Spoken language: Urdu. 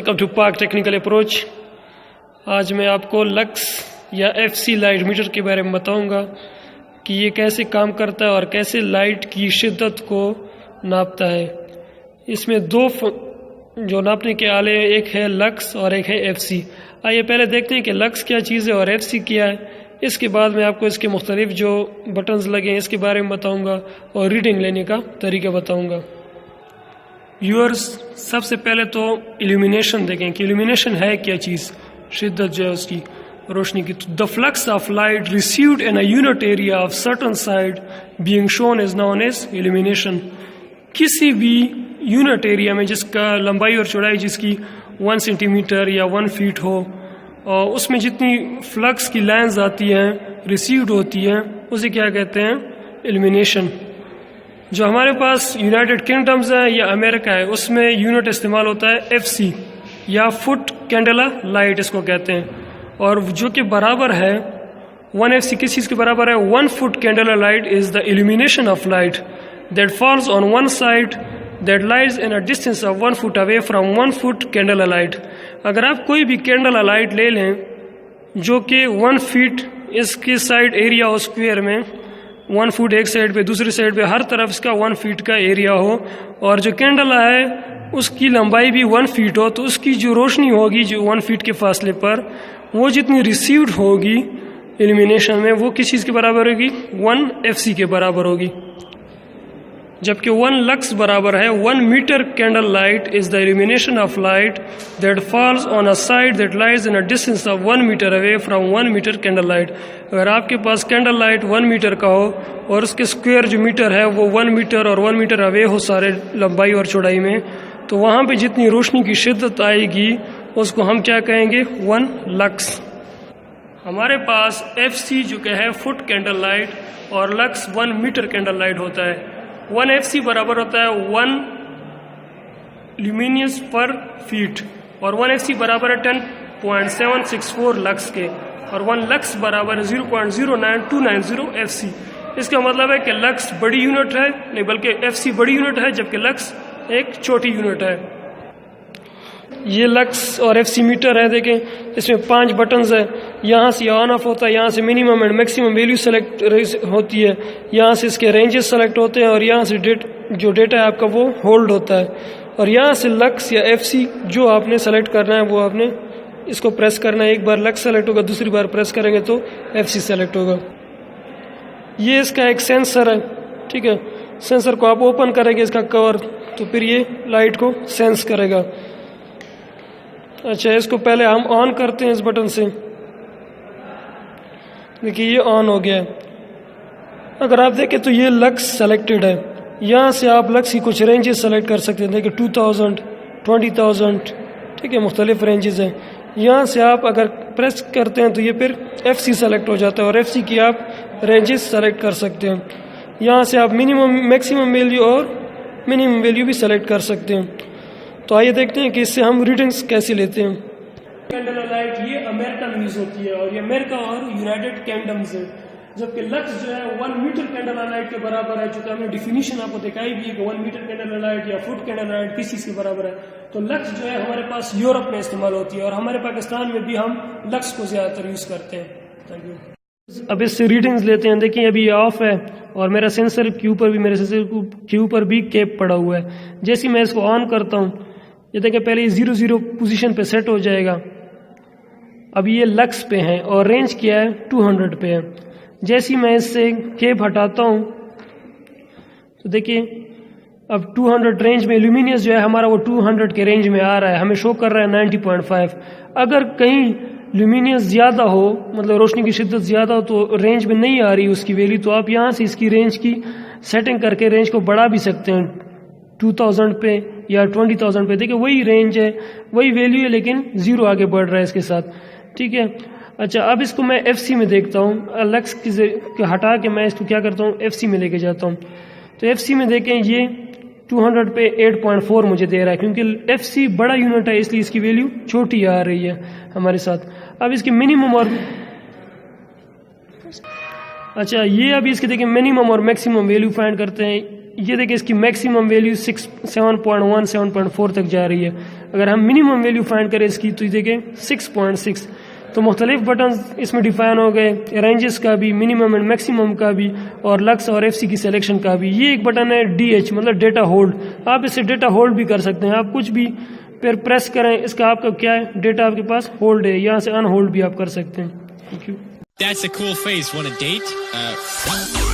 ویلکم ٹو پاک ٹیکنیکل اپروچ۔ آج میں آپ کو لکس یا ایف سی لائٹ میٹر کے بارے میں بتاؤں گا کہ یہ کیسے کام کرتا ہے اور کیسے لائٹ کی شدت کو ناپتا ہے۔ اس میں دو جو ناپنے کے آلے ہیں، ایک ہے لکس اور ایک ہے ایف سی۔ آئیے پہلے دیکھتے ہیں کہ لکس کیا چیز ہے اور ایف سی کیا ہے، اس کے بعد میں آپ کو اس کے مختلف جو بٹنز لگے ہیں اس کے بارے میں بتاؤں گا اور ریڈنگ لینے کا طریقہ بتاؤں گا۔ ویورز، سب سے پہلے تو ایلومینیشن دیکھیں کہ ایلومینیشن ہے کیا چیز، شدت جو ہے اس کی روشنی کی۔ The flux of light received in a unit area of certain side being shone is known as illumination. کسی بھی یونٹ ایریا میں جس کا لمبائی اور چوڑائی جس کی 1 سینٹی میٹر یا 1 فیٹ ہو، اور اس میں جتنی فلکس کی لائنز آتی ہیں ریسیوڈ ہوتی ہیں، اسے کیا کہتے ہیں، ایلومینیشن۔ جو ہمارے پاس یونائٹڈ کنگڈمز ہے یا امریکہ ہے، اس میں یونٹ استعمال ہوتا ہے ایف سی یا فٹ کینڈلا لائٹ اس کو کہتے ہیں، اور جو کہ برابر ہے 1 ایف سی کس چیز کے برابر ہے، 1 foot candela light is the illumination of light that falls on one side that lies in a distance of 1 foot away from 1 foot candela light. اگر آپ کوئی بھی کینڈلا لائٹ لے لیں جو کہ 1 فٹ اس کے سائڈ ایریا ہو اسکوئر میں، 1 فٹ ایک سائڈ پہ، دوسری سائڈ پہ ہر طرف اس کا 1 فٹ کا ایریا ہو، اور جو کینڈلا ہے اس کی لمبائی بھی 1 فٹ ہو، تو اس کی جو روشنی ہوگی جو 1 فٹ کے فاصلے پر، وہ جتنی ریسیوڈ ہوگی ایلومینیشن میں، وہ کس چیز کے برابر ہوگی، 1 ایف سی کے برابر ہوگی۔ جبکہ 1 لکس برابر ہے 1 metre candle light is the illumination of light that falls on a side that lies in a distance of 1 metre away from 1 metre candle light. اگر آپ کے پاس کینڈل لائٹ 1 میٹر کا ہو اور اس کے اسکوئر جو میٹر ہے وہ 1 میٹر اور 1 میٹر اوے ہو سارے لمبائی اور چوڑائی میں، تو وہاں پہ جتنی روشنی کی شدت آئے گی اس کو ہم کیا کہیں گے، 1 لکس۔ ہمارے پاس ایف سی جو کہ ہے فٹ کینڈل لائٹ اور لکس 1 میٹر کینڈل لائٹ ہوتا ہے۔ 1 ایف سی برابر ہوتا ہے 1 لومینس پر فیٹ، اور 1 ایف سی برابر ہے 10.764 لکس کے، اور 1 لکس برابر ہے 0.09290 ایف سی۔ اس کا مطلب ہے کہ لکس بڑی یونٹ ہے، نہیں بلکہ ایف سی بڑی یونٹ ہے جبکہ لکس ایک چھوٹی یونٹ ہے۔ یہ لکس اور ایف سی میٹر ہے، دیکھیں اس میں 5 بٹنز ہے، یہاں سے آن آف ہوتا ہے، یہاں سے minimum and maximum value select ہوتی ہے، یہاں سے اس کے رینجز سلیکٹ ہوتے ہیں، اور یہاں سے جو ڈیٹا ہے آپ کا وہ ہولڈ ہوتا ہے، اور یہاں سے لکس یا ایف سی جو آپ نے سلیکٹ کرنا ہے وہ آپ نے اس کو پریس کرنا ہے۔ ایک بار لکس سلیکٹ ہوگا، دوسری بار پریس کریں گے تو ایف سی سلیکٹ ہوگا۔ یہ اس کا ایک سینسر ہے، ٹھیک ہے، سینسر کو آپ اوپن کریں گے اس کا کور، تو پھر یہ لائٹ کو سینس کرے گا۔ اچھا، اس کو پہلے ہم آن کرتے ہیں اس بٹن سے، دیکھیے یہ آن ہو گیا ہے۔ اگر آپ دیکھیں تو یہ لکس سلیکٹڈ ہے، یہاں سے آپ لکس کی کچھ رینجز سلیکٹ کر سکتے ہیں، دیکھیں 2000 20,000، ٹھیک ہے، مختلف رینجز ہیں۔ یہاں سے آپ اگر پریس کرتے ہیں تو یہ پھر ایف سی سلیکٹ ہو جاتا ہے، اور ایف سی کی آپ رینجز سلیکٹ کر سکتے ہیں۔ یہاں سے آپ منیمم میکسیمم ویلیو اور منیمم ویلیو بھی سلیکٹ کر سکتے ہیں۔ تو آئیے دیکھتے ہیں کہ اس سے ہم ریڈنگز کیسے لیتے ہیں۔ کینڈل لائٹ یہ امریکہ میں یوز ہوتی ہے، اور یہ امریکہ اور یونائٹڈ کنگڈمز ہے، جبکہ لکس جو ہے 1 میٹر کینڈل لائٹ کے برابر ہے، جو کہ ہم نے ڈیفینیشن آپ کو دکھائی بھی ہے کہ 1 میٹر کینڈل لائٹ یا فٹ کینڈل لائٹ کس چیز کے برابر ہے۔ تو لکس جو ہے ہمارے پاس یورپ میں استعمال ہوتی ہے، اور ہمارے پاکستان میں بھی ہم لکس کو زیادہ تر یوز کرتے ہیں۔ Thank you. اب اس سے ریڈنگز لیتے ہیں، دیکھیں ابھی یہ آف ہے، اور میرا سینسر کے اوپر بھی، میرے سینسر کے اوپر بھی کیپ پڑا ہوا ہے۔ جیسے میں اس کو آن کرتا ہوں، یہ دیکھیں پہلے یہ 0 پوزیشن پہ سیٹ ہو جائے گا۔ اب یہ لکس پہ ہیں اور رینج کیا ہے، 200 پہ ہے۔ جیسے میں اس سے کیپ ہٹاتا ہوں تو دیکھیں اب 200 رینج میں لومینس جو ہے ہمارا وہ 200 کے رینج میں آ رہا ہے، ہمیں شو کر رہا ہے 90.5۔ اگر کہیں لومینس زیادہ ہو، مطلب روشنی کی شدت زیادہ ہو، تو رینج میں نہیں آ رہی اس کی ویلیو، تو آپ یہاں سے اس کی رینج کی سیٹنگ کر کے رینج کو بڑھا بھی سکتے ہیں 2000 پہ یا 20,000 پہ۔ دیکھیں وہی رینج ہے، وہی ویلیو ہے، لیکن 0 آگے بڑھ رہا ہے اس کے ساتھ، ٹھیک ہے۔ اچھا، اب اس کو میں ایف سی میں دیکھتا ہوں، لکس کے ہٹا کے میں اس کو کیا کرتا ہوں، ایف سی میں لے کے جاتا ہوں۔ تو ایف سی میں دیکھیں یہ 200 پہ 8.4 مجھے دے رہا ہے، کیونکہ ایف سی بڑا یونٹ ہے اس لیے اس کی ویلیو چھوٹی آ رہی ہے ہمارے ساتھ۔ اب اس کی منیمم اور اچھا یہ ابھی اس کے دیکھیں منیمم اور میکسیمم ویلیو فائنڈ کرتے ہیں۔ یہ دیکھیں اس کی میکسیمم ویلیو 7.1 7.4 تک جا رہی ہے. اگر ہم منیمم ویلیو فائنڈ کریں اس کی تو یہ دیکھیں 6.6. تو مختلف بٹنز اس میں ڈیفائن ہو گئے، رینجز کا بھی، منیمم اینڈ میکسیمم کا بھی، اور لکس اور ایف سی کی سلیکشن کا بھی. یہ ایک بٹن ہے ڈی ایچ مطلب ڈیٹا ہولڈ. آپ اس سے ڈیٹا ہولڈ بھی کر سکتے ہیں. آپ کچھ بھی پھر پریس کریں، اس کا آپ کا کیا ہے ڈیٹا آپ کے پاس ہولڈ ہے. یہاں سے ان ہولڈ بھی آپ کر سکتے ہیں. Thank you. That's a cool face. Want a date?